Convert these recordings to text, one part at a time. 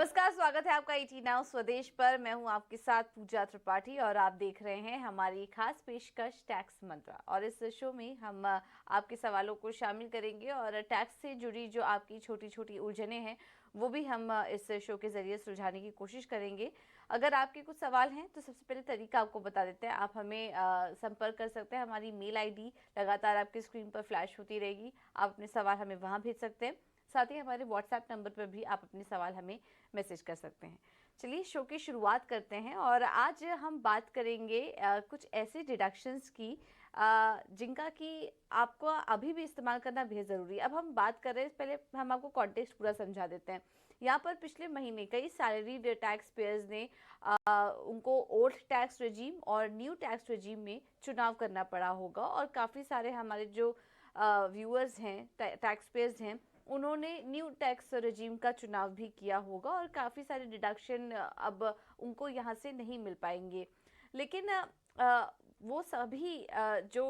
नमस्कार, स्वागत है आपका ईटी नाउ स्वदेश पर। मैं हूं आपके साथ पूजा त्रिपाठी और आप देख रहे हैं हमारी खास पेशकश टैक्स मंत्रा। और इस शो में हम आपके सवालों को शामिल करेंगे और टैक्स से जुड़ी जो आपकी छोटी छोटी उलझनें हैं वो भी हम इस शो के जरिए सुलझाने की कोशिश करेंगे। अगर आपके कुछ सवाल हैं तो सबसे पहले तरीका आपको बता देते हैं। आप हमें संपर्क कर सकते हैं। हमारी मेल आईडी लगातार आपकी स्क्रीन पर फ्लैश होती रहेगी। आप अपने सवाल हमें वहाँ भेज सकते हैं। साथ ही हमारे व्हाट्सएप नंबर पर भी आप अपने सवाल हमें मैसेज कर सकते हैं। चलिए शो की शुरुआत करते हैं और आज हम बात करेंगे कुछ ऐसे डिडक्शंस की जिनका कि आपको अभी भी इस्तेमाल करना बेहद ज़रूरी है। अब हम बात कर रहे हैं, पहले हम आपको कॉन्टेक्स्ट पूरा समझा देते हैं। यहाँ पर पिछले महीने कई सैलरीड टैक्स पेयर्स ने उनको ओल्ड टैक्स रेजीम और न्यू टैक्स रेजीम में चुनाव करना पड़ा होगा। और काफ़ी सारे हमारे जो व्यूअर्स हैं, टैक्स पेयर्स हैं, उन्होंने न्यू टैक्स रेजीम का चुनाव भी किया होगा और काफ़ी सारे डिडक्शन अब उनको यहाँ से नहीं मिल पाएंगे। लेकिन वो सभी जो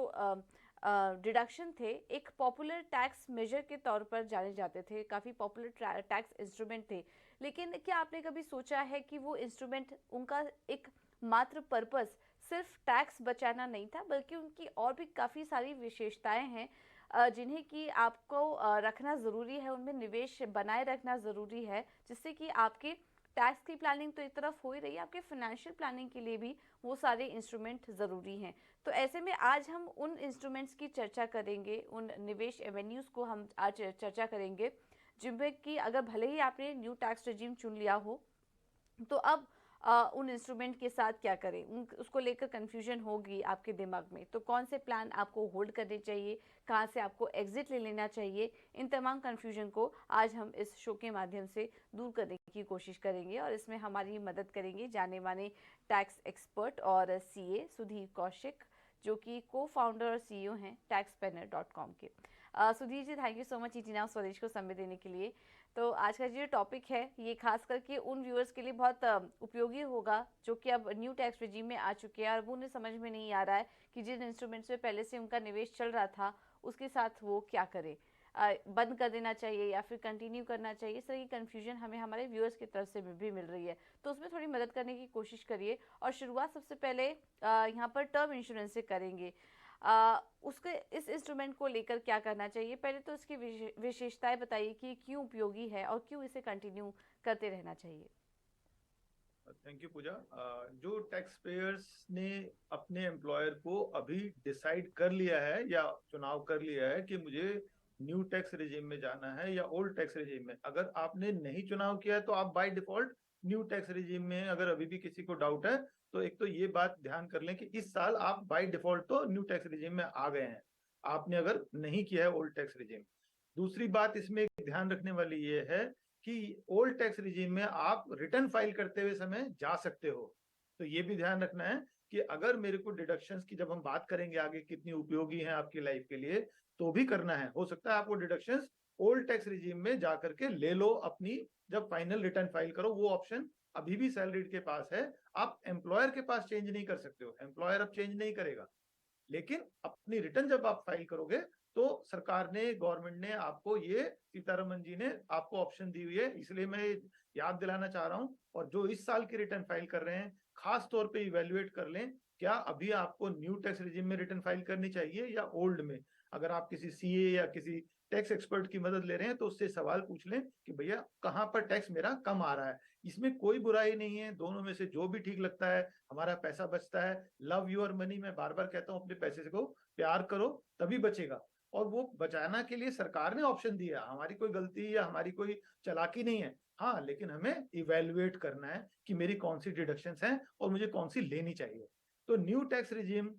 डिडक्शन थे एक पॉपुलर टैक्स मेजर के तौर पर जाने जाते थे, काफ़ी पॉपुलर टैक्स इंस्ट्रूमेंट थे। लेकिन क्या आपने कभी सोचा है कि वो इंस्ट्रूमेंट, उनका एक मात्र पर्पस सिर्फ टैक्स बचाना नहीं था, बल्कि उनकी और भी काफ़ी सारी विशेषताएं हैं जिन्हें कि आपको रखना ज़रूरी है, उनमें निवेश बनाए रखना ज़रूरी है, जिससे कि आपके टैक्स की प्लानिंग तो एक तरफ हो ही रही है, आपके फाइनेंशियल प्लानिंग के लिए भी वो सारे इंस्ट्रूमेंट ज़रूरी हैं। तो ऐसे में आज हम उन इंस्ट्रूमेंट्स की चर्चा करेंगे, उन निवेश एवेन्यूज़ को हम आज चर्चा करेंगे जिनमें कि अगर भले ही आपने न्यू टैक्स रेजिम चुन लिया हो तो अब उन इंस्ट्रूमेंट के साथ क्या करें, उसको लेकर कंफ्यूजन होगी आपके दिमाग में। तो कौन से प्लान आपको होल्ड करने चाहिए, कहाँ से आपको एग्जिट ले लेना चाहिए, इन तमाम कंफ्यूजन को आज हम इस शो के माध्यम से दूर करने की कोशिश करेंगे। और इसमें हमारी मदद करेंगे जाने माने टैक्स एक्सपर्ट और सीए सुधीर कौशिक, जो कि को फाउंडर और सीईओ हैं taxspanner.com के। Sudhir ji, thank you so much ET Now Swadesh को समय देने के लिए। तो आज का जो टॉपिक है ये खास करके उन व्यूअर्स के लिए बहुत उपयोगी होगा जो कि अब न्यू टैक्स रेजिम में आ चुके हैं और वो उन्हें समझ में नहीं आ रहा है कि जिन इंस्ट्रूमेंट्स में पहले से उनका निवेश चल रहा था उसके साथ वो क्या करें, बंद कर देना चाहिए या फिर कंटिन्यू करना चाहिए। इस तरह की कन्फ्यूजन हमें हमारे व्यूअर्स की तरफ से भी मिल रही है। तो उसमें थोड़ी मदद करने की कोशिश करिए। और शुरुआत सबसे पहले यहाँ पर टर्म इंश्योरेंस से करेंगे। उसके इस इंस्ट्रूमेंट को लेकर क्या करना चाहिए, पहले तो इसकी विशेषताएं बताइए कि क्यों उपयोगी है और क्यों इसे कंटिन्यू करते रहना चाहिए। थैंक यू पूजा। जो टैक्स पेयर्स ने अपने एम्प्लॉयर को अभी डिसाइड कर लिया है या चुनाव कर लिया है कि मुझे न्यू टैक्स रेजिम में जाना है या ओल्ड टैक्स रेजिम में, अगर आपने नहीं चुनाव किया है तो आप by default new tax regime में हैं। अगर अभी भी किसी को डाउट है तो एक तो ये बात ध्यान कर लें कि इस साल आप बाय डिफॉल्ट तो न्यू टैक्स रेजिम में आ गए हैं, आपने अगर नहीं किया है ओल्ड टैक्स रेजिम। दूसरी बात इसमें ध्यान रखने वाली ये है कि ओल्ड टैक्स रिजीम में आप रिटर्न फाइल करते हुए समय जा सकते हो। तो ये भी ध्यान रखना है कि अगर मेरे को डिडक्शंस की, जब हम बात करेंगे आगे कितनी उपयोगी हैं आपकी लाइफ के लिए, तो भी करना है। हो सकता है आपको डिडक्शंस ओल्ड टैक्स रिजीम में जाकर के ले लो अपनी, जब फाइनल रिटर्न फाइल करो। वो ऑप्शन अभी भी सैलरीड के पास है। आप एम्प्लॉयर के पास चेंज नहीं कर सकते हो, एम्प्लॉयर अब चेंज नहीं करेगा। लेकिन अपनी रिटर्न जब आप फाइल करोगे तो सरकार ने, गवर्नमेंट ने आपको ये, सीतारमन जी ने आपको ऑप्शन दी हुई है। इसलिए मैं याद दिलाना चाह रहा हूं, और जो इस साल की रिटर्न फाइल कर रहे हैं खास तौर पे इवेल्युएट कर लें, क्या अभी आपको न्यू टैक्स रिजिम में रिटर्न फाइल करनी चाहिए या ओल्ड में। अगर आप किसी सीए या किसी टैक्स एक्सपर्ट की मदद ले रहे हैं तो उससे सवाल पूछ लें कि भैया कहाँ पर टैक्स मेरा कम आ रहा है। इसमें कोई बुराई नहीं है, दोनों में से जो भी ठीक लगता है। हमारा पैसा बचता है। लव योर मनी, मैं बार बार कहता हूँ, अपने पैसे को प्यार करो तभी बचेगा। और वो बचाना के लिए सरकार ने ऑप्शन दिया, हमारी कोई गलती या हमारी कोई चालाकी नहीं है। हाँ, लेकिन हमें इवेल्युएट करना है कि मेरी कौन सी डिडक्शंस हैं और मुझे कौन सी लेनी चाहिए। तो न्यू टैक्स रिजीम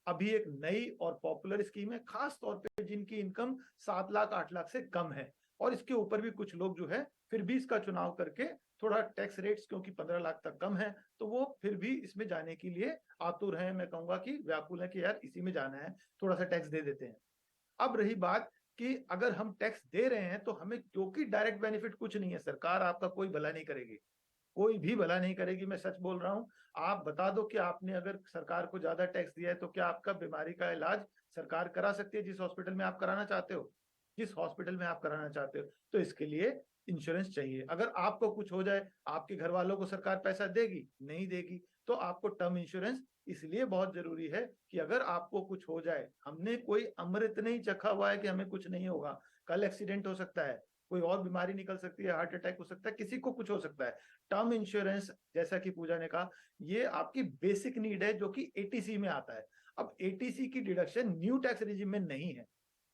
अभी एक नई और पॉपुलर स्कीम है, खास तौर पे जिनकी इनकम 7 लाख 8 लाख से कम है। और इसके ऊपर भी कुछ लोग जो है फिर भी इसका चुनाव करके, थोड़ा टैक्स रेट्स क्योंकि 15 लाख तक कम है, तो वो फिर भी इसमें जाने के लिए आतुर हैं। मैं कहूंगा कि व्याकुल है कि यार इसी में जाना है, थोड़ा सा टैक्स दे देते हैं। अब रही बात कि अगर हम टैक्स दे रहे हैं तो हमें, क्योंकि डायरेक्ट बेनिफिट कुछ नहीं है, सरकार आपका कोई भला नहीं करेगी, कोई भी भला नहीं करेगी, मैं सच बोल रहा हूं। आप बता दो कि आपने अगर सरकार को ज्यादा टैक्स दिया है तो क्या आपका बीमारी का इलाज सरकार करा सकती है जिस हॉस्पिटल में आप कराना चाहते हो, जिस हॉस्पिटल में आप कराना चाहते हो। तो इसके लिए इंश्योरेंस चाहिए। अगर आपको कुछ हो जाए, आपके घर वालों को सरकार पैसा देगी? नहीं देगी। तो आपको टर्म इंश्योरेंस इसलिए बहुत जरूरी है कि अगर आपको कुछ हो जाए, हमने कोई अमृत नहीं चखा हुआ है कि हमें कुछ नहीं होगा। कल एक्सीडेंट हो सकता है, कोई और बीमारी निकल सकती है, हार्ट अटैक हो सकता है, किसी को कुछ हो सकता है। टर्म इंश्योरेंस, जैसा कि पूजा ने कहा, ये आपकी बेसिक नीड है जो कि एटीसी में आता है। अब एटीसी की डिडक्शन न्यू टैक्स रिजिम में नहीं है,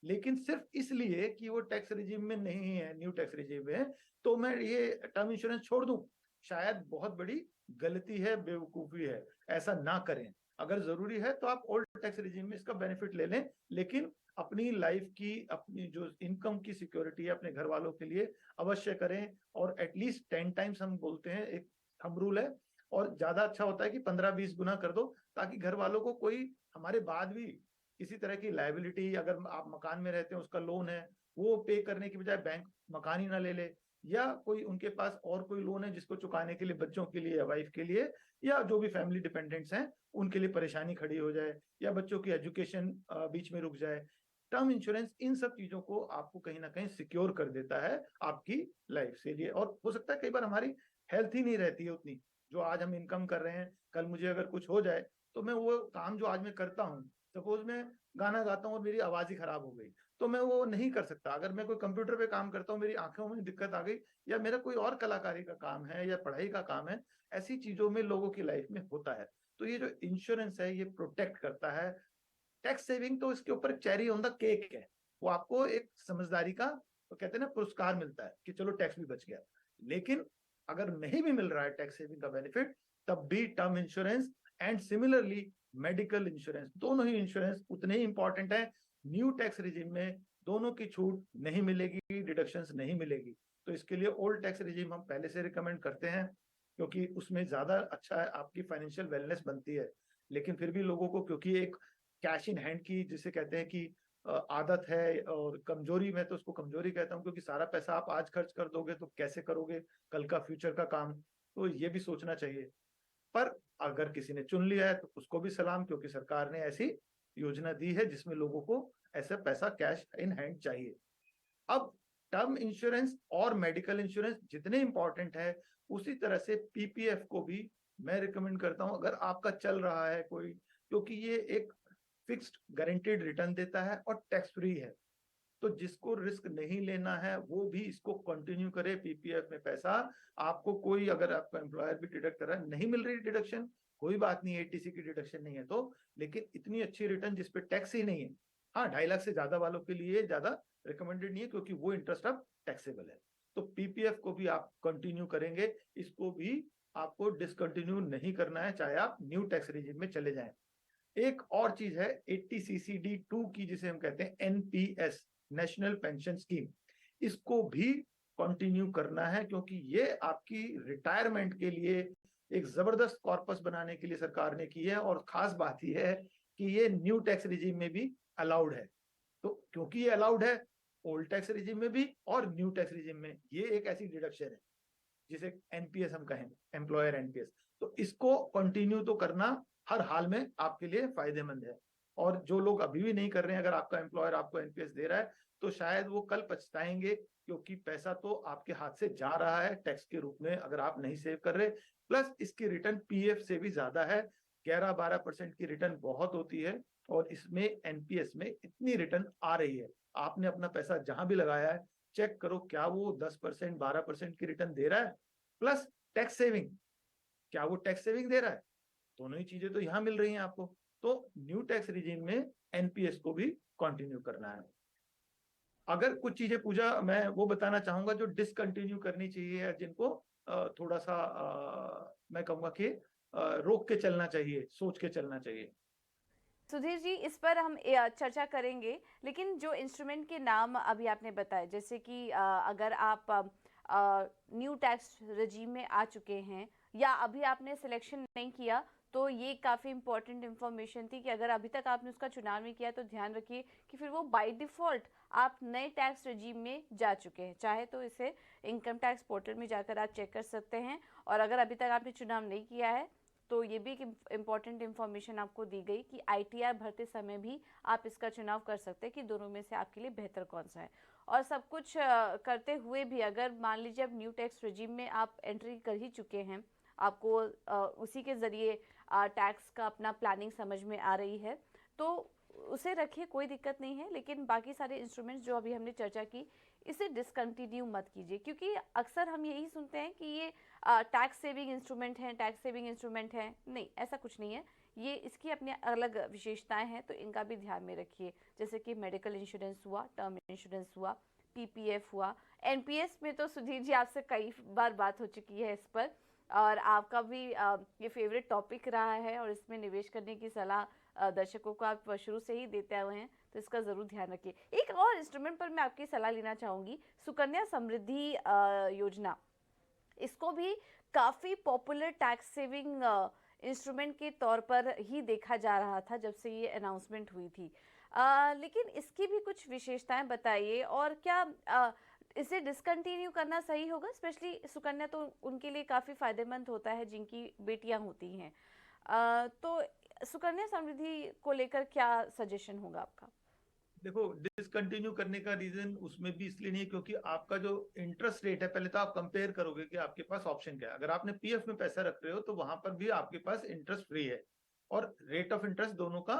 लेकिन सिर्फ इसलिए कि वो टैक्स रिजिम में नहीं है, न्यू टैक्स रिजिम में, तो मैं ये टर्म इंश्योरेंस छोड़ दूं? शायद बहुत बड़ी गलती है, बेवकूफी है। ऐसा ना करें। अगर जरूरी है तो आप ओल्ड टैक्स रिजिम में इसका बेनिफिट ले लें, लेकिन अपनी लाइफ की, अपनी जो इनकम की सिक्योरिटी है अपने घर वालों के लिए अवश्य करें। और एटलीस्ट 10 टाइम्स हम बोलते हैं, एक हम रूल है, और ज्यादा अच्छा होता है कि 15-20 गुना कर दो, ताकि घर वालों को कोई हमारे बाद भी किसी तरह की लाइबिलिटी, अगर आप मकान में रहते हैं उसका लोन है, वो पे करने की बजाय बैंक मकान ही ना ले ले, या कोई उनके पास और कोई लोन है जिसको चुकाने के लिए बच्चों के लिए या वाइफ के लिए या जो भी फैमिली डिपेंडेंट्स हैं उनके लिए परेशानी खड़ी हो जाए, या बच्चों की एजुकेशन बीच में रुक जाए। टर्म इंश्योरेंस इन सब चीजों को आपको कहीं ना कहीं सिक्योर कर देता है आपकी लाइफ से लिए। और हो सकता है कई बार हमारी हेल्थ ही नहीं रहती है उतनी, जो आज हम इनकम कर रहे हैं, कल मुझे अगर कुछ हो जाए तो मैं वो काम जो आज मैं करता हूँ, सपोज मैं गाना गाता हूँ और मेरी आवाज ही खराब हो गई, तो मैं वो नहीं कर सकता। अगर मैं कोई कंप्यूटर पे काम करता हूँ, मेरी आंखों में दिक्कत आ गई, या मेरा कोई और कलाकारी का काम है या पढ़ाई का काम है, ऐसी चीजों में लोगों की लाइफ में होता है। तो ये जो इंश्योरेंस है ये प्रोटेक्ट करता है। टैक्स सेविंग तो इसके ऊपर चेरी ऑन द केक है, वो आपको एक समझदारी का, तो कहते हैं ना, पुरस्कार मिलता है कि चलो टैक्स भी बच गया। लेकिन अगर नहीं भी मिल रहा है टैक्स सेविंग का बेनिफिट, तब भी term insurance and similarly medical insurance, दोनों ही इंश्योरेंस उतने ही इंपॉर्टेंट है। न्यू टैक्स रिजिम में दोनों की छूट नहीं मिलेगी, डिडक्शंस नहीं मिलेगी। तो इसके लिए ओल्ड टैक्स रिजिम हम पहले से रिकमेंड करते हैं, क्योंकि उसमें ज्यादा अच्छा है, आपकी फाइनेंशियल वेलनेस बनती है। लेकिन फिर भी लोगों को, क्योंकि एक कैश इन हैंड की जिसे कहते हैं कि आदत है, और कमजोरी, मैं तो उसको कमजोरी कहता हूँ, क्योंकि सारा पैसा आप आज खर्च कर दोगे तो कैसे करोगे कल का फ्यूचर का काम? तो ये भी सोचना चाहिए। पर अगर किसी ने चुन लिया है तो उसको भी सलाम, क्योंकि सरकार ने ऐसी योजना दी है जिसमें लोगों को ऐसा पैसा कैश इन हैंड चाहिए। अब टर्म इंश्योरेंस और मेडिकल इंश्योरेंस जितने इंपॉर्टेंट है, उसी तरह से पीपीएफ को भी मैं रिकमेंड करता हूं, अगर आपका चल रहा है कोई, क्योंकि ये एक फिक्स्ड गारंटीड रिटर्न देता है और टैक्स फ्री है। तो जिसको रिस्क नहीं लेना है वो भी इसको कंटिन्यू करे। पीपीएफ में पैसा आपको कोई, अगर आपका एम्प्लॉयर भी डिडक्ट कर रहा है, नहीं मिल रही डिडक्शन, कोई बात नहीं, एटीसी की डिडक्शन नहीं है तो, लेकिन इतनी अच्छी रिटर्न जिसपे टैक्स ही नहीं है। हाँ, 2.5 लाख से ज्यादा वालों के लिए ज्यादा रिकमेंडेड नहीं है, क्योंकि वो इंटरेस्ट अब टैक्सेबल है। तो पीपीएफ को भी आप कंटिन्यू करेंगे, इसको भी आपको डिसकंटिन्यू नहीं करना है, चाहे आप न्यू टैक्स रिजिम में चले जाएं। एक और चीज है 80CCD2 की, जिसे हम कहते हैं एनपीएस, नेशनल पेंशन स्कीम। इसको भी कंटिन्यू करना है, क्योंकि ये आपकी रिटायरमेंट के लिए एक जबरदस्त कॉर्पस बनाने के लिए सरकार ने की है। और खास बात यह है कि ये न्यू टैक्स रिजीम में भी अलाउड है। तो क्योंकि ये अलाउड है ओल्ड टैक्स रिजीम में भी और न्यू टैक्स रिजीम में, ये एक ऐसी डिडक्शन है जिसे एनपीएस हम कहें, एम्प्लॉयर एनपीएस। तो इसको कंटिन्यू तो करना हर हाल में आपके लिए फायदेमंद है। और जो लोग अभी भी नहीं कर रहे हैं, अगर आपका एम्प्लॉयर आपको एनपीएस दे रहा है तो शायद वो कल पछताएंगे, क्योंकि पैसा तो आपके हाथ से जा रहा है टैक्स के रूप में अगर आप नहीं सेव कर रहे। प्लस इसकी रिटर्न पीएफ से भी ज्यादा है, 11-12% की रिटर्न बहुत होती है। और इसमें एनपीएस में इतनी रिटर्न आ रही है, आपने अपना पैसा जहां भी लगाया है चेक करो, क्या वो 10%, 12% की रिटर्न दे रहा है? प्लस टैक्स सेविंग, क्या वो टैक्स सेविंग दे रहा है? दोनों ही चीजें तो यहाँ मिल रही हैं आपको। तो न्यू टैक्स रिजीम में एनपीएस को भी कंटिन्यू करना है। अगर कुछ चीजें पूजा मैं वो बताना चाहूंगा जो डिसकंटिन्यू करनी चाहिए, या जिनको थोड़ा सा मैं कहूंगा कि रोक के चलना चाहिए, सोच के चलना चाहिए। सुधीर जी, इस पर हम चर्चा करेंगे, लेकिन जो इंस्ट्रूमेंट के नाम अभी आपने बताए, जैसे कि अगर आप न्यू टैक्स रजीम में आ चुके हैं या अभी आपने सिलेक्शन नहीं किया, तो ये काफ़ी इंपॉर्टेंट इन्फॉर्मेशन थी कि अगर अभी तक आपने उसका चुनाव नहीं किया तो ध्यान रखिए कि फिर वो बाय डिफ़ॉल्ट आप नए टैक्स रजीम में जा चुके हैं। चाहे तो इसे इनकम टैक्स पोर्टल में जाकर आप चेक कर सकते हैं, और अगर अभी तक आपने चुनाव नहीं किया है तो ये भी एक इम्पॉर्टेंट इन्फॉर्मेशन आपको दी गई कि आईटीआर भरते समय भी आप इसका चुनाव कर सकते हैं कि दोनों में से आपके लिए बेहतर कौन सा है। और सब कुछ करते हुए भी अगर मान लीजिए अब न्यू टैक्स रेजिम में आप एंट्री कर ही चुके हैं, आपको उसी के ज़रिए टैक्स का अपना प्लानिंग समझ में आ रही है, तो उसे रखिए, कोई दिक्कत नहीं है। लेकिन बाकी सारे इंस्ट्रूमेंट्स जो अभी हमने चर्चा की, इसे डिसकंटिन्यू मत कीजिए, क्योंकि अक्सर हम यही सुनते हैं कि ये टैक्स सेविंग इंस्ट्रूमेंट हैं, टैक्स सेविंग इंस्ट्रूमेंट हैं। नहीं, ऐसा कुछ नहीं है। ये इसकी अपनी अलग विशेषताएं हैं, तो इनका भी ध्यान में रखिए। जैसे कि मेडिकल इंश्योरेंस हुआ, टर्म इंश्योरेंस हुआ, पीपीएफ हुआ, एनपीएस में तो सुधीर जी आपसे कई बार बात हो चुकी है इस पर, और आपका भी ये फेवरेट टॉपिक रहा है, और इसमें निवेश करने की सलाह दर्शकों को आप शुरू से ही देते हुए हैं, तो इसका ज़रूर ध्यान रखिए। एक और इंस्ट्रूमेंट पर मैं आपकी सलाह लेना चाहूँगी, सुकन्या समृद्धि योजना। इसको भी काफ़ी पॉपुलर टैक्स सेविंग इंस्ट्रूमेंट के तौर पर ही देखा जा रहा था जब से ये अनाउंसमेंट हुई थी। लेकिन इसकी भी कुछ विशेषताएं बताइए, और क्या इसे डिसकंटिन्यू करना सही होगा? स्पेशली सुकन्या तो उनके लिए काफ़ी फायदेमंद होता है जिनकी बेटियां होती हैं। तो सुकन्या समृद्धि को लेकर क्या सजेशन होगा आपका? देखो, डिसकंटिन्यू करने का रीजन उसमें भी इसलिए नहीं है क्योंकि आपका जो इंटरेस्ट रेट है, पहले तो आप कंपेयर करोगे कि आपके पास ऑप्शन क्या है। अगर आपने पीएफ में पैसा रख रहे हो तो वहां पर भी आपके पास इंटरेस्ट फ्री है, और रेट ऑफ इंटरेस्ट दोनों का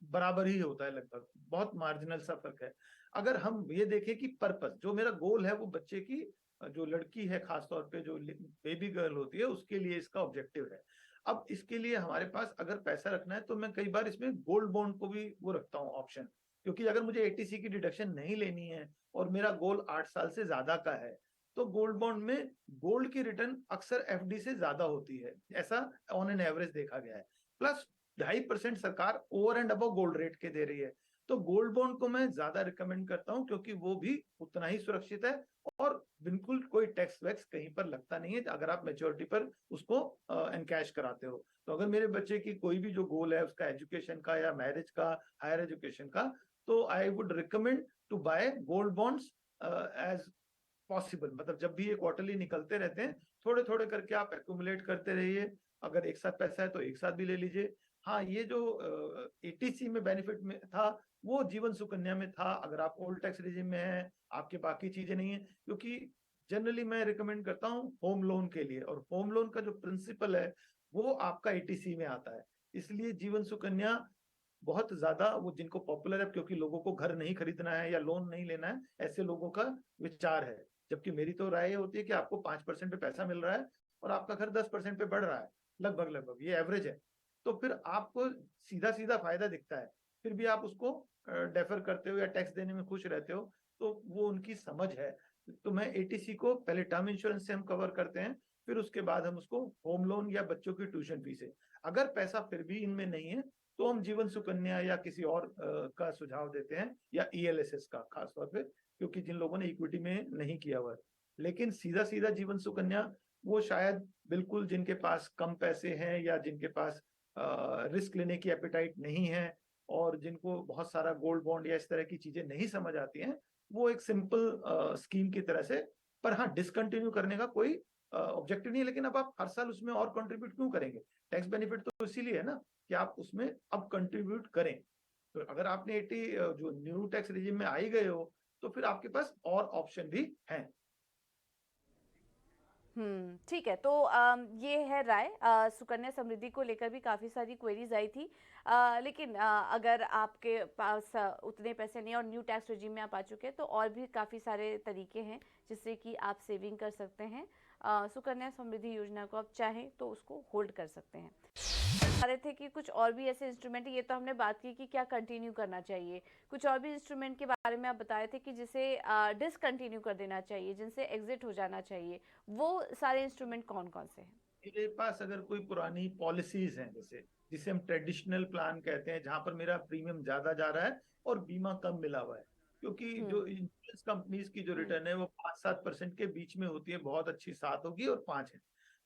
बराबर ही होता है लगभग, बहुत मार्जिनल सा फर्क है। अगर हम ये देखें कि पर्पस, जो मेरा गोल है वो बच्चे की, जो लड़की है खासतौर पे जो बेबी गर्ल होती है, उसके लिए इसका ऑब्जेक्टिव है। अब इसके लिए हमारे पास अगर पैसा रखना है तो मैं कई बार इसमें गोल्ड बॉन्ड को भी वो रखता हूँ ऑप्शन, क्योंकि अगर मुझे एटीसी की डिडक्शन नहीं लेनी है और मेरा गोल 8 साल से ज्यादा का है, तो गोल्ड बॉन्ड में गोल्ड की रिटर्न अक्सर एफडी से ज्यादा होती है, ऐसा ऑन एन एवरेज देखा गया है। प्लस 2.5% सरकार over and above gold rate के दे रही है, तो गोल्ड बॉन्ड को मैं ज्यादा रिकमेंड करता हूं, क्योंकि वो भी उतना ही सुरक्षित है और बिल्कुल कोई टैक्स वैक्स कहीं पर लगता नहीं है अगर आप मेच्योरिटी पर उसको एनकैश कराते हो। तो अगर मेरे बच्चे की कोई भी जो गोल है, उसका एजुकेशन का या मैरिज का, हायर एजुकेशन का, तो I would recommend to buy gold bonds as possible. मतलब जब भी ये क्वार्टरली निकलते रहते हैं, थोड़े थोड़े करके आप एक्यूमुलेट करते रहिए। अगर एक साथ पैसा है तो एक साथ भी ले लीजिए। हाँ, ये जो एटीसी में बेनिफिट में था, वो जीवन सुकन्या में था। अगर आप ओल्ड टैक्स रिजिम में है, आपके बाकी चीजें नहीं है, क्योंकि जनरली मैं रिकमेंड करता हूँ होम लोन के लिए, और होम लोन का जो प्रिंसिपल है वो आपका एटीसी में आता है। इसलिए जीवन सुकन्या बहुत ज्यादा वो जिनको पॉपुलर है, क्योंकि लोगों को घर नहीं खरीदना है या लोन नहीं लेना है, ऐसे लोगों का विचार है। जबकि मेरी तो राय होती है कि आपको 5% पे पैसा मिल रहा है और आपका घर 10% पे बढ़ रहा है, लगभग लगभग ये एवरेज है, तो फिर आपको सीधा सीधा फायदा दिखता है। फिर भी आप उसको डेफर करते हो या टैक्स देने में खुश रहते हो, तो वो उनकी समझ है। तो मैं एटीसी को पहले टर्म इंश्योरेंस से हम कवर करते हैं, फिर उसके बाद हम उसको होम लोन या बच्चों की ट्यूशन फीस है। अगर पैसा फिर भी इनमें नहीं है तो हम जीवन सुकन्या या किसी और का सुझाव देते हैं, या ईएलएसएस का खासतौर पे, क्योंकि जिन लोगों ने इक्विटी में नहीं किया हुआ है। लेकिन सीधा सीधा जीवन सुकन्या वो शायद बिल्कुल जिनके पास कम पैसे हैं या जिनके पास रिस्क लेने की एपिटाइट नहीं है और जिनको बहुत सारा गोल्ड बॉन्ड या इस तरह की चीजें नहीं समझ आती हैं, वो एक सिंपल स्कीम की तरह से। पर हाँ, डिसकंटिन्यू करने का कोई ऑब्जेक्टिव नहीं है, लेकिन अब आप हर साल उसमें और कंट्रीब्यूट क्यों करेंगे? टैक्स बेनिफिट तो इसीलिए है ना कि आप उसमें अब कंट्रीब्यूट करें। तो अगर आपने 80 जो न्यू टैक्स रिजिम में आ ही गए हो, तो फिर आपके पास और ऑप्शन भी हैं। ठीक है। तो ये है राय। सुकन्या समृद्धि को लेकर भी काफ़ी सारी क्वेरीज आई थी, लेकिन अगर आपके पास उतने पैसे नहीं और न्यू टैक्स रेजिम में आप आ चुके हैं, तो और भी काफ़ी सारे तरीके हैं जिससे कि आप सेविंग कर सकते हैं। सुकन्या समृद्धि योजना को आप चाहें तो उसको होल्ड कर सकते हैं। बता रहे थे कि कुछ और भी ऐसे इंस्ट्रूमेंट, ये तो हमने बात की कि क्या कंटिन्यू करना चाहिए, कुछ और भी इंस्ट्रूमेंट के बारे में आप बताए थे कि जिसे डिसकंटिन्यू कर देना चाहिए, जिनसे एग्जिट हो जाना चाहिए। वो सारे इंस्ट्रूमेंट कौन कौन से हैं? मेरे पास अगर कोई पुरानी पॉलिसीज हैं, जैसे जिसे हम ट्रेडिशनल प्लान कहते हैं, जहां पर मेरा प्रीमियम ज्यादा जा रहा है और बीमा कम मिला हुआ है, क्योंकि हम्म। जो इंश्योरेंस कंपनीज की जो हम्म। रिटर्न है वो 5-7% के बीच में होती है, बहुत अच्छी 7 होगी और 5 है।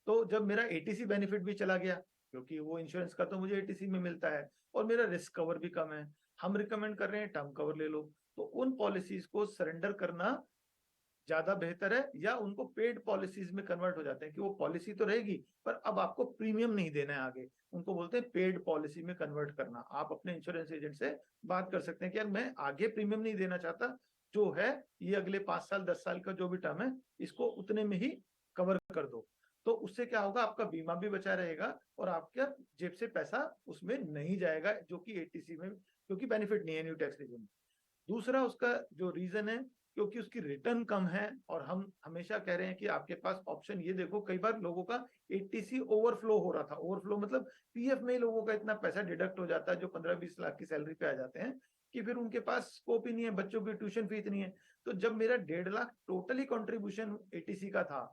तो जब मेरा एटीसी बेनिफिट भी चला गया, क्योंकि वो इंश्योरेंस का तो मुझे एटीसी में मिलता है, और मेरा रिस्क कवर भी कम है, हम रिकमेंड कर रहे हैं टर्म कवर ले लो। तो उन पॉलिसीज को सरेंडर करना ज्यादा बेहतर है, या उनको पेड पॉलिसीज में कन्वर्ट हो जाते हैं कि वो पॉलिसी तो रहेगी पर अब आपको प्रीमियम नहीं देना है आगे, उनको बोलते हैं पेड पॉलिसी में कन्वर्ट करना। आप अपने इंश्योरेंस एजेंट से बात कर सकते हैं कि यार मैं आगे प्रीमियम नहीं देना चाहता, जो है ये अगले 5 साल 10 साल का जो भी टर्म है इसको उतने में ही कवर कर दो। तो उससे क्या होगा, आपका बीमा भी बचा रहेगा और आपके जेब से पैसा उसमें नहीं जाएगा, जो कि एटीसी में, क्योंकि बेनिफिट नहीं है न्यू टैक्स रिजीम में। दूसरा उसका जो रीजन है, क्योंकि उसकी रिटर्न कम है, और हम हमेशा कह रहे हैं कि आपके पास ऑप्शन, ये देखो कई बार लोगों का एटीसी ओवरफ्लो हो रहा था। ओवरफ्लो मतलब पीएफ में ही लोगों का इतना पैसा डिडक्ट हो जाता है जो 15-20 लाख की सैलरी पे आ जाते हैं कि फिर उनके पास स्कोप ही नहीं है, बच्चों की ट्यूशन फीस नहीं है। तो जब मेरा 1.5 लाख टोटली कंट्रीब्यूशन एटीसी का था,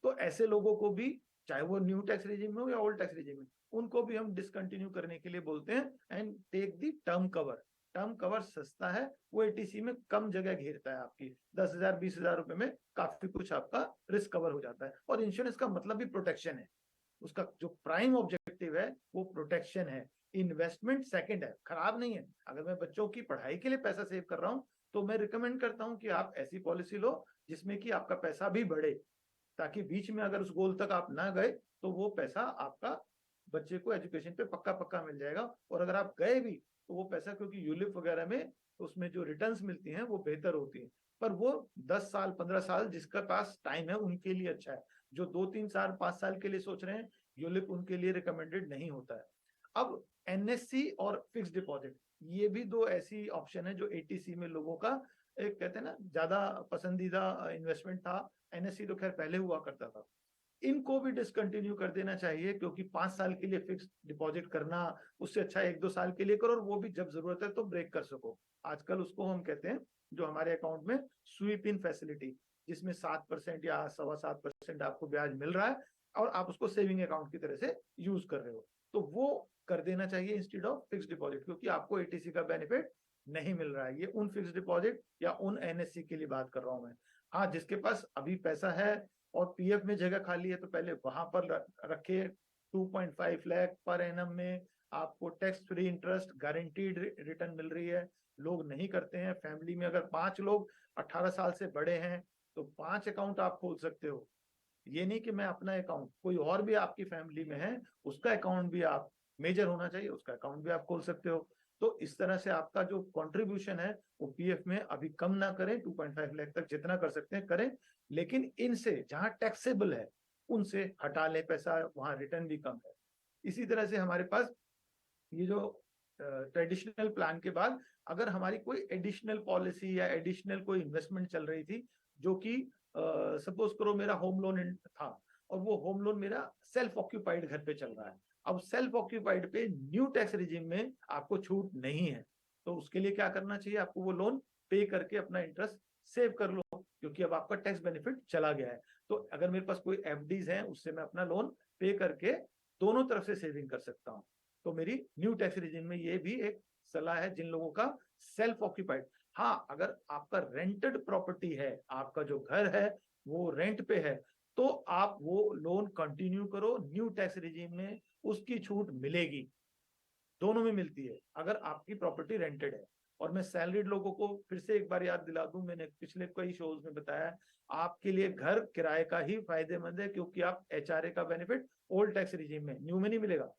तो ऐसे लोगों को भी, चाहे वो न्यू टैक्स रिजीम में हो या ओल्ड टैक्स रिजीम में, उनको भी हम डिसकंटिन्यू करने के लिए बोलते हैं and take the term cover. Term cover सस्ता है, वो एटीसी में कम जगह घेरता है, आपकी 10,000 20,000 रुपए में काफी कुछ आपका रिस्क कवर हो जाता है। और इंश्योरेंस का मतलब भी प्रोटेक्शन है, उसका जो प्राइम ऑब्जेक्टिव है वो प्रोटेक्शन है। इन्वेस्टमेंट सेकंड है, खराब नहीं है। अगर मैं बच्चों की पढ़ाई के लिए पैसा सेव कर रहा हूँ तो मैं रिकमेंड करता हूँ कि आप ऐसी पॉलिसी लो जिसमें कि आपका पैसा भी बढ़े, ताकि बीच में अगर उस गोल तक आप ना गए तो वो पैसा आपका बच्चे को एजुकेशन पे पक्का पक्का मिल जाएगा। और अगर आप गए भी तो वो पैसा, क्योंकि यूलिप वगैरह में उसमें जो रिटर्न्स मिलती हैं वो बेहतर होती हैं, पर वो 10 साल 15 साल जिसका पास टाइम है उनके लिए अच्छा है। जो 2-3 साल 5 साल के लिए सोच रहे हैं, यूलिप उनके लिए रिकमेंडेड नहीं होता है। अब एनएससी और फिक्स डिपॉजिट, ये भी दो ऐसी ऑप्शन है जो एटीसी में लोगों का एक, कहते हैं ना, ज्यादा पसंदीदा इन्वेस्टमेंट था। एनएससी तो खैर पहले हुआ करता था, इनको भी डिसकंटिन्यू कर देना चाहिए, क्योंकि 5 साल के लिए फिक्स डिपॉजिट करना, उससे अच्छा 1-2 साल के लिए करो, और वो भी जब जरूरत है तो ब्रेक कर सको। आजकल उसको हम कहते हैं, जो हमारे अकाउंट में स्वीप इन फैसिलिटी, जिसमें 7% या 7.25% आपको ब्याज मिल रहा है और आप उसको सेविंग अकाउंट की तरह से यूज कर रहे हो, तो वो कर देना चाहिए इंस्टेड ऑफ फिक्स डिपॉजिट, क्योंकि आपको एटीसी का बेनिफिट नहीं मिल रहा है। ये उन फिक्स डिपॉजिट या उन एनएससी के लिए बात कर रहा हूं मैं। हाँ, जिसके पास अभी पैसा है और पीएफ में जगह खाली है तो पहले वहां पर रखे। 2.5 लाख पर एनम में आपको tax free interest guaranteed return मिल रही है। लोग नहीं करते हैं। फैमिली में अगर 5 लोग 18 साल से बड़े हैं तो 5 अकाउंट आप खोल सकते हो। ये नहीं कि मैं अपना अकाउंट, कोई और भी आपकी फैमिली में है उसका अकाउंट भी आप, मेजर होना चाहिए, उसका अकाउंट भी आप खोल सकते हो। तो इस तरह से आपका जो कंट्रीब्यूशन है वो पीएफ में अभी कम ना करें, 2.5 लाख तक जितना कर सकते हैं करें, लेकिन इनसे जहां टैक्सेबल है उनसे हटा ले पैसा, वहां रिटर्न भी कम है। इसी तरह से हमारे पास ये जो ट्रेडिशनल प्लान के बाद अगर हमारी कोई एडिशनल पॉलिसी या एडिशनल कोई इन्वेस्टमेंट चल रही थी, जो कि सपोज करो मेरा होम लोन था और वो होम लोन मेरा सेल्फ ऑक्यूपाइड घर पे चल रहा है, अब सेल्फ ऑक्यूपाइड पे न्यू टैक्स रिजीम में आपको छूट नहीं है, तो उसके लिए क्या करना चाहिए, आपको वो लोन पे करके अपना इंटरेस्ट सेव कर लो, क्योंकि अब आपका टैक्स बेनिफिट चला गया है। तो अगर मेरे पास कोई एफडीज है उससे मैं अपना लोन पे करके दोनों तरफ से सेविंग कर सकता हूँ। तो मेरी न्यू टैक्स रिजीम में ये भी एक सलाह है जिन लोगों का सेल्फ ऑक्यूपाइड। हाँ, अगर आपका रेंटेड प्रॉपर्टी है, आपका जो घर है वो रेंट पे है, तो आप वो लोन कंटिन्यू करो, न्यू टैक्स रिजीम में उसकी छूट मिलेगी, दोनों में मिलती है अगर आपकी प्रॉपर्टी रेंटेड है। और मैं सैलरीड लोगों को फिर से एक बार याद दिला दूं, मैंने पिछले कई शोज में बताया, आपके लिए घर किराए का ही फायदेमंद है, क्योंकि आप एचआरए का बेनिफिट ओल्ड टैक्स रिजीम में, न्यू में नहीं मिलेगा,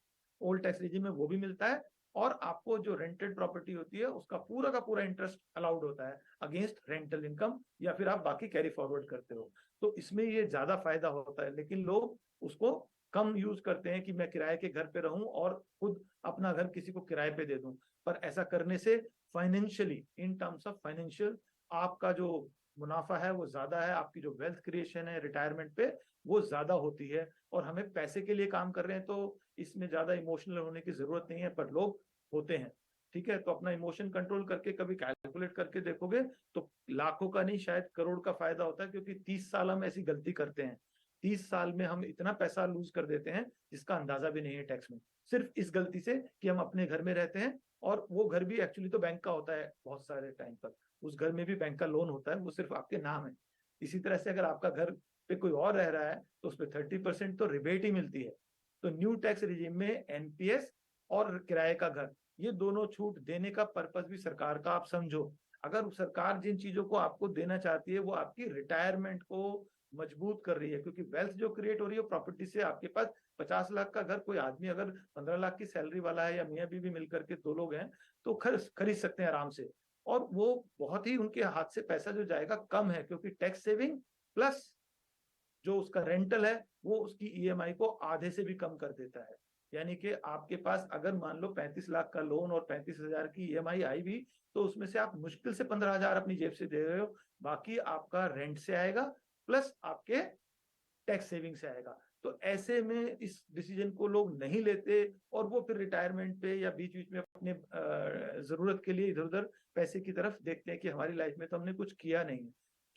ओल्ड टैक्स रिजीम में वो भी मिलता है। और आपको जो रेंटेड प्रॉपर्टी होती है उसका पूरा का पूरा इंटरेस्ट अलाउड होता है अगेंस्ट रेंटल इनकम, या फिर आप बाकी कैरी फॉरवर्ड करते हो, तो इसमें ये ज्यादा फायदा होता है। लेकिन लोग उसको कम यूज करते हैं कि मैं किराए के घर पे रहूं और खुद अपना घर किसी को किराए पे दे दूं, पर ऐसा करने से financially, in terms of financial, आपका जो मुनाफा है वो ज्यादा है, आपकी जो वेल्थ क्रिएशन है रिटायरमेंट पे वो ज्यादा होती है। और हमें पैसे के लिए काम कर रहे हैं तो इसमें ज्यादा इमोशनल होने की जरूरत नहीं है, पर लोग होते हैं। ठीक है, तो अपना इमोशन कंट्रोल करके कभी कैलकुलेट करके देखोगे तो लाखों का नहीं, शायद करोड़ का फायदा होता है, क्योंकि 30 साल हम ऐसी गलती करते हैं, 30 साल में हम इतना पैसा लूज कर देते हैं जिसका अंदाजा भी नहीं है टैक्स में, सिर्फ इस गलती से कि हम अपने घर में रहते हैं, और वो घर भी एक्चुअली तो बैंक का होता है बहुत सारे टाइम तक, उस घर में भी बैंक का लोन होता है, वो सिर्फ आपके नाम है। इसी तरह से अगर आपका घर पे कोई और रह रहा है तो उस पर 30% तो रिबेट ही मिलती है। तो न्यू टैक्स रिजीम में एनपीएस और किराए का घर, ये दोनों छूट देने का पर्पस भी सरकार का आप समझो। अगर सरकार जिन चीजों को आपको देना चाहती है वो आपकी रिटायरमेंट को मजबूत कर रही है, क्योंकि वेल्थ जो क्रिएट हो रही है प्रॉपर्टी से, आपके पास 50 लाख का घर कोई आदमी अगर 15 लाख की सैलरी वाला है या मियाँ बीवी मिलकर के दो लोग हैं तो खरीद सकते हैं आराम से। और वो बहुत ही उनके हाथ से पैसा जो जाएगा कम है, क्योंकि टैक्स सेविंग प्लस जो उसका रेंटल है वो उसकी ईएमआई को आधे से भी कम कर देता है। यानी कि आपके पास अगर मान लो 35 लाख का लोन और 35 हजार की ईएमआई आई भी, तो उसमें से आप मुश्किल से 15 हजार अपनी जेब से दे रहे हो, बाकी आपका रेंट से आएगा प्लस आपके टैक्स सेविंग से आएगा। तो ऐसे में इस डिसीजन को लोग नहीं लेते और वो फिर रिटायरमेंट पे या बीच बीच में अपने जरूरत के लिए इधर उधर पैसे की तरफ देखते हैं कि हमारी लाइफ में तो हमने कुछ किया नहीं।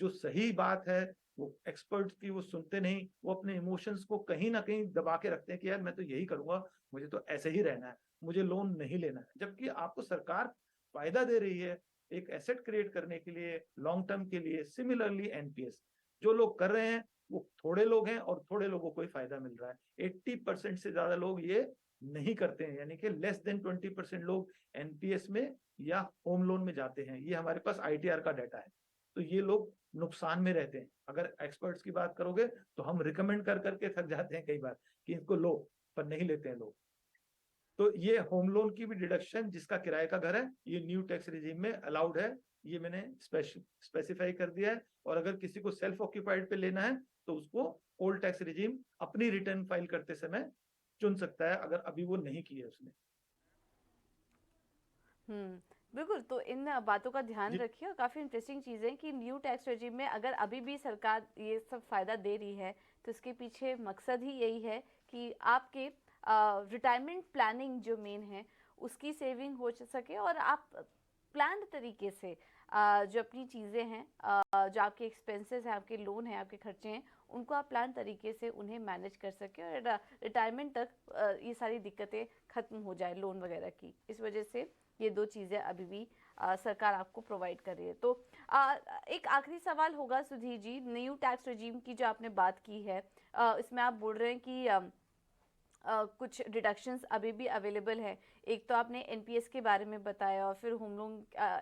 जो सही बात है वो एक्सपर्ट्स की वो सुनते नहीं, वो अपने इमोशंस को कहीं ना कहीं दबा के रखते हैं कि यार मैं तो यही करूंगा, मुझे तो ऐसे ही रहना है, मुझे लोन नहीं लेना है। जबकि आपको सरकार फायदा दे रही है एक एसेट क्रिएट करने के लिए, लॉन्ग टर्म के लिए। सिमिलरली एनपीएस जो लोग कर रहे हैं वो थोड़े लोग हैं और थोड़े लोगों को ही फायदा मिल रहा है। 80% से ज्यादा लोग ये नहीं करते हैं, यानी कि लेस देन 20% लोग एनपीएस में या होम लोन में जाते हैं। ये हमारे पास आईटीआर का डाटा है। तो ये लोग नुकसान में रहते हैं। अगर एक्सपर्ट्स की बात करोगे तो हम रिकमेंड कर करके थक जाते हैं कई बार कि इनको लो, पर नहीं लेते हैं लोग। तो ये होम लोन की भी डिडक्शन जिसका किराए का घर है ये न्यू टैक्स रिजीम में अलाउड है, ये मैंने स्पेसिफाई कर दिया है। और अगर किसी को सेल्फ ऑक्यूपाइड पे लेना है तो उसको ओल्ड टैक्स रिजीम अपनी रिटर्न फाइल करते समय चुन सकता है, अगर अभी वो नहीं की है उसने। बिल्कुल। तो इन बातों का ध्यान जी रखिए, और काफ़ी इंटरेस्टिंग चीज़ है कि न्यू टैक्स रेजिम में अगर अभी भी सरकार ये सब फ़ायदा दे रही है तो इसके पीछे मकसद ही यही है कि आपके रिटायरमेंट प्लानिंग जो मेन है उसकी सेविंग हो सके, और आप प्लान्ड तरीके से जो अपनी चीज़ें हैं, जो आपके एक्सपेंसेस हैं, आपके लोन हैं, आपके खर्चे हैं, उनको आप प्लान तरीके से उन्हें मैनेज कर सकें और रिटायरमेंट तक ये सारी दिक्कतें ख़त्म हो जाए लोन वगैरह की। इस वजह से ये दो चीज़ें अभी भी सरकार आपको प्रोवाइड कर रही है। तो एक आखिरी सवाल होगा Sudhir ji, new tax regime की जो आपने बात की है, इसमें आप बोल रहे हैं कि कुछ डिडक्शंस अभी भी अवेलेबल है। एक तो आपने एनपीएस के बारे में बताया और फिर होम लोन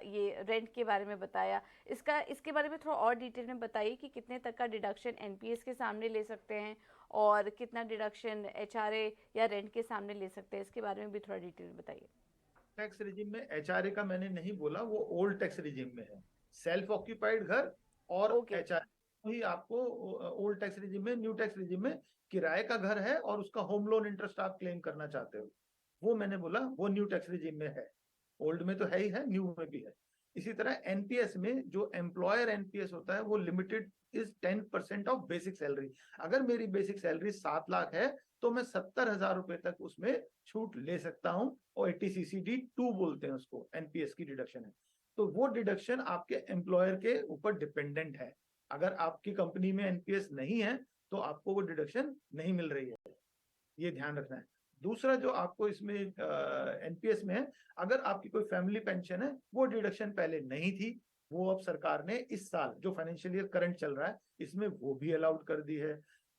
ये रेंट के बारे में बताया। इसके बारे में थोड़ा और डिटेल में बताइए कि कितने तक का डिडक्शन एनपीएस के सामने ले सकते हैं और कितना डिडक्शन एचआरए या रेंट के सामने ले सकते हैं, इसके बारे में भी थोड़ा डिटेल में बताइए। टैक्स रिजीम में एचआरए का मैंने नहीं बोला, वो ओल्ड टैक्स रिजीम में है। सेल्फ ऑक्यूपाइड घर और ओके। एचआरए ही आपको ओल्ड टैक्स रिजीम में। न्यू टैक्स रिजीम में किराए का घर है और उसका होम लोन इंटरेस्ट आप क्लेम करना चाहते हो, वो मैंने बोला वो न्यू टैक्स रिजीम में है। ओल्ड में तो है ही है, न्यू में भी है। इसी तरह एनपीएस में जो एम्प्लॉयर एनपीएस होता है वो limited is 10% of basic salary. अगर मेरी बेसिक सैलरी 7 लाख है तो मैं 70,000 रुपए तक उसमें छूट ले सकता हूं, और 80CCD 2 बोलते हैं उसको, एनपीएस की डिडक्शन है। तो वो डिडक्शन आपके एम्प्लॉयर के ऊपर डिपेंडेंट है। अगर आपकी कंपनी में एनपीएस नहीं है तो आपको वो डिडक्शन नहीं मिल रही है, ये ध्यान रखना है। दूसरा जो आपको इसमें एनपीएस में है, अगर आपकी कोई फैमिली पेंशन है वो डिडक्शन पहले नहीं थी, वो अब सरकार ने इस साल जो फाइनेंशियल ईयर करंट चल रहा है इसमें वो भी अलाउड कर दी है।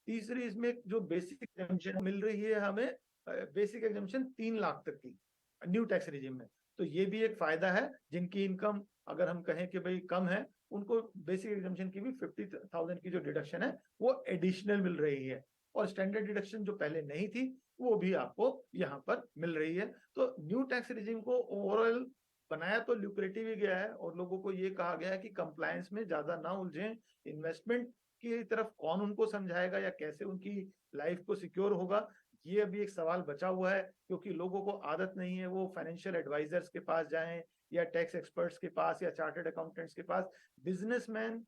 तीसरी इसमें जो बेसिक एग्जम्पशन मिल रही है हमें, बेसिक एग्जम्पशन 3 लाख तक की न्यू टैक्स रिजिम में। तो ये भी एक फायदा है, जिनकी इनकम अगर हम कहें कि भाई कम है उनको बेसिक एग्जम्पशन की भी 50,000 की जो डिडक्शन है वो एडिशनल मिल रही है। और स्टैंडर्ड डिडक्शन जो पहले नहीं थी वो भी आपको यहाँ पर मिल रही है। तो न्यू टैक्स रिजिम को ओवरऑल बनाया तो ल्यूक्रेटिव ही गया है, और लोगों को ये कहा गया है कि कंप्लायंस में ज्यादा ना उलझें। इन्वेस्टमेंट की तरफ कौन उनको समझाएगा या कैसे उनकी लाइफ को सिक्योर होगा, ये अभी एक सवाल बचा हुआ है। क्योंकि लोगों को आदत नहीं है वो फाइनेंशियल एडवाइजर्स के पास जाएं या टैक्स एक्सपर्ट्स के पास या चार्टर्ड अकाउंटेंट्स के पास। बिजनेसमैन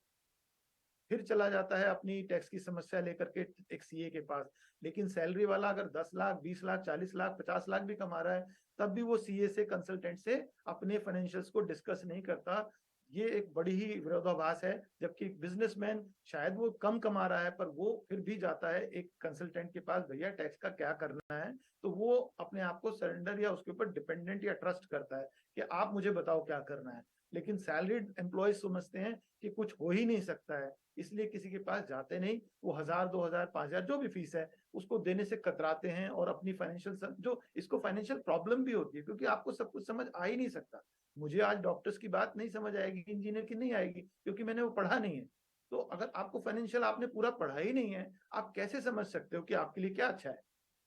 फिर चला जाता है अपनी टैक्स की समस्या लेकर के एक सीए के पास, लेकिन सैलरी वाला अगर 10 लाख 20 लाख 40 लाख 50 लाख भी कमा रहा है तब भी वो सीए से कंसल्टेंट से अपने फाइनेंशियल्स को डिस्कस नहीं करता। ये एक बड़ी ही विरोधाभास है। जबकि बिजनेसमैन शायद वो कम कमा रहा है पर वो फिर भी जाता है एक कंसल्टेंट के पास, भैया टैक्स का क्या करना है, तो वो अपने आप को सरेंडर या उसके ऊपर डिपेंडेंट या ट्रस्ट करता है कि आप मुझे बताओ क्या करना है। लेकिन सैलरीड एम्प्लॉय समझते हैं कि कुछ हो ही नहीं सकता है, इसलिए किसी के पास जाते नहीं। वो 1000, 2000, 5000 जो भी फीस है उसको देने से कतराते हैं और अपनी फाइनेंशियल जो इसको फाइनेंशियल प्रॉब्लम भी होती है, क्योंकि आपको सब कुछ समझ आ ही नहीं सकता। मुझे आज डॉक्टर्स की बात नहीं समझ आएगी, इंजीनियर की नहीं आएगी, क्योंकि मैंने वो पढ़ा नहीं है। तो अगर आपको फाइनेंशियल आपने पूरा पढ़ा ही नहीं है, आप कैसे समझ सकते हो कि आपके लिए क्या अच्छा है?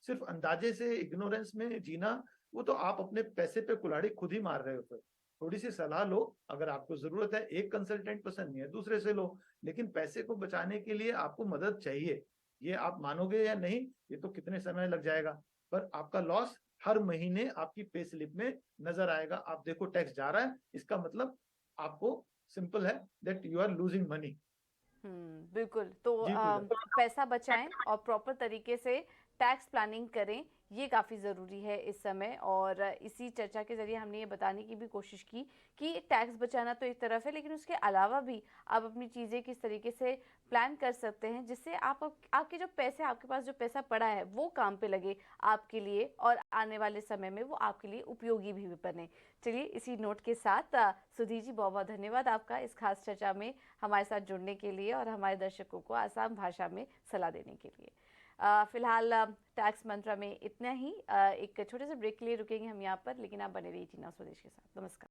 सिर्फ अंदाजे से इग्नोरेंस में जीना, वो तो आप अपने पैसे पे कुल्हाड़ी खुद ही मार रहे हो फिर। थोड़ी सी सलाह लो, अगर आपको जरूरत है, एक कंसल्टेंट पसंद नहीं है दूसरे से लो, लेकिन पैसे को बचाने के लिए आपको मदद चाहिए। ये आप मानोगे या नहीं, ये तो कितने समय लग जाएगा, पर आपका लॉस हर महीने आपकी पे स्लिप में नजर आएगा। आप देखो टैक्स जा रहा है, इसका मतलब आपको सिंपल है that you are losing money. बिल्कुल। तो जी पूजा। पैसा बचाएं और प्रॉपर तरीके से टैक्स प्लानिंग करें, ये काफ़ी ज़रूरी है इस समय। और इसी चर्चा के ज़रिए हमने ये बताने की भी कोशिश की कि टैक्स बचाना तो एक तरफ है, लेकिन उसके अलावा भी आप अपनी चीज़ें किस तरीके से प्लान कर सकते हैं जिससे आपके जो पैसे, आपके पास जो पैसा पड़ा है वो काम पे लगे आपके लिए, और आने वाले समय में वो आपके लिए उपयोगी भी बने। चलिए, इसी नोट के साथ सुधीर जी, बहुत बहुत धन्यवाद आपका इस खास चर्चा में हमारे साथ जुड़ने के लिए और हमारे दर्शकों को आसान भाषा में सलाह देने के लिए। फिलहाल टैक्स मंत्रा में इतना ही। एक छोटे से ब्रेक के लिए रुकेंगे हम यहाँ पर, लेकिन आप बने रहिए टीना स्वदेश के साथ। नमस्कार।